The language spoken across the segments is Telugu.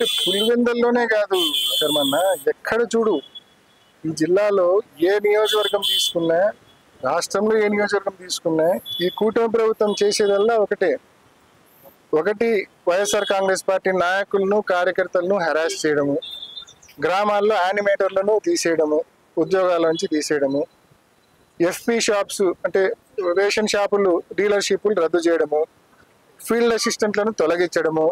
పులివెందుల్లోనే కాదు శర్మన్న, ఎక్కడ చూడు ఈ జిల్లాలో ఏ నియోజకవర్గం తీసుకున్నా, రాష్ట్రంలో ఏ నియోజకవర్గం తీసుకున్నా, ఈ కూటమి ప్రభుత్వం చేసేదల్లా ఒకటి వైఎస్ఆర్ కాంగ్రెస్ పార్టీ నాయకులను కార్యకర్తలను హెరాస్ చేయడము, గ్రామాల్లో యానిమేటర్లను తీసేయడము, ఉద్యోగాల నుంచి తీసేయడము, ఎఫ్పి షాప్స్ అంటే రేషన్ షాపులు డీలర్షిప్లు రద్దు చేయడము, ఫీల్డ్ అసిస్టెంట్లను తొలగించడము,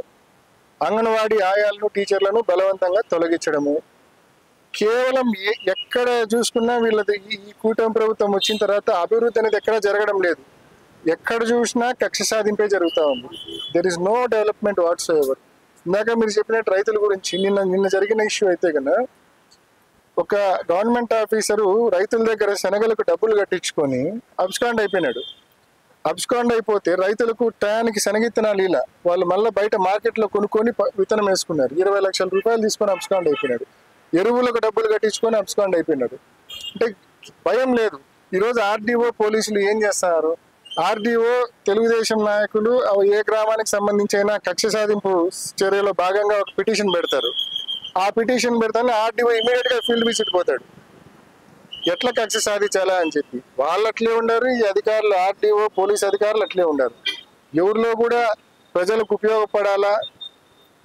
అంగన్వాడీ ఆయాలను టీచర్లను బలవంతంగా తొలగించడము. కేవలం ఎక్కడ చూసుకున్నా వీళ్ళది ఈ కూటమి ప్రభుత్వం వచ్చిన తర్వాత అభివృద్ధి అనేది ఎక్కడ జరగడం లేదు. ఎక్కడ చూసినా కక్ష సాధింపే జరుగుతూ ఉంది. There is no development whatsoever. ఇందాక మీరు చెప్పినట్టు రైతుల గురించి నిన్న జరిగిన ఇష్యూ అయితే కన్నా, ఒక గవర్నమెంట్ ఆఫీసరు రైతుల దగ్గర శనగలకు డబ్బులు కట్టించుకొని అబ్స్కాండ్ అయిపోయినాడు. అబ్స్కాండ్ అయిపోతే రైతులకు టయానికి శనగిత్తనాలు ఇలా వాళ్ళు మళ్ళీ బయట మార్కెట్లో కొనుక్కొని విత్తనం వేసుకున్నారు. 20 లక్షల రూపాయలు తీసుకొని అబ్స్కాండ్ అయిపోయినాడు. ఎరువులకు డబ్బులు కట్టించుకొని అబ్స్కాండ్ అయిపోయినాడు. అంటే భయం లేదు. ఈరోజు ఆర్డీఓ పోలీసులు ఏం చేస్తున్నారు? ఆర్డీఓ తెలుగుదేశం నాయకులు ఏ గ్రామానికి సంబంధించి అయినా కక్ష సాధింపు చర్యలో భాగంగా ఒక పిటిషన్ పెడతారు. ఆ పిటిషన్ పెడతానే ఆర్డీఓ ఇమీడియట్ గా ఫీల్డ్ విజిట్ పోతాడు, ఎట్లా కక్ష సాధించాలా అని చెప్పి. వాళ్ళు అట్లే ఉండరు, ఈ అధికారులు ఆర్డీఓ పోలీస్ అధికారులు అట్లే ఉండరు. ఎవరిలో కూడా ప్రజలకు ఉపయోగపడాలా,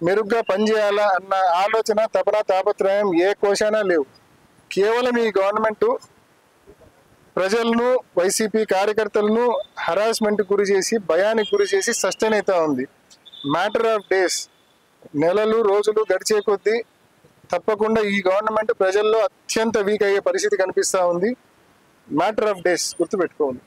మెరుగ్గా పనిచేయాలా అన్న ఆలోచన, తపన, తాపత్రయం ఏ కోశానా లేవు. కేవలం ఈ గవర్నమెంట్ ప్రజలను, వైసీపీ కార్యకర్తలను హరాస్మెంట్ గురి చేసి, భయానికి గురి చేసి సస్టైన్ అవుతా ఉంది. మ్యాటర్ ఆఫ్ డేస్, నెలలు రోజులు గడిచే కొద్దీ తప్పకుండా ఈ గవర్నమెంట్ ప్రజల్లో అత్యంత వీక్ అయ్యే పరిస్థితి కనిపిస్తూ ఉంది. మ్యాటర్ ఆఫ్ డేస్ గుర్తుపెట్టుకోండి.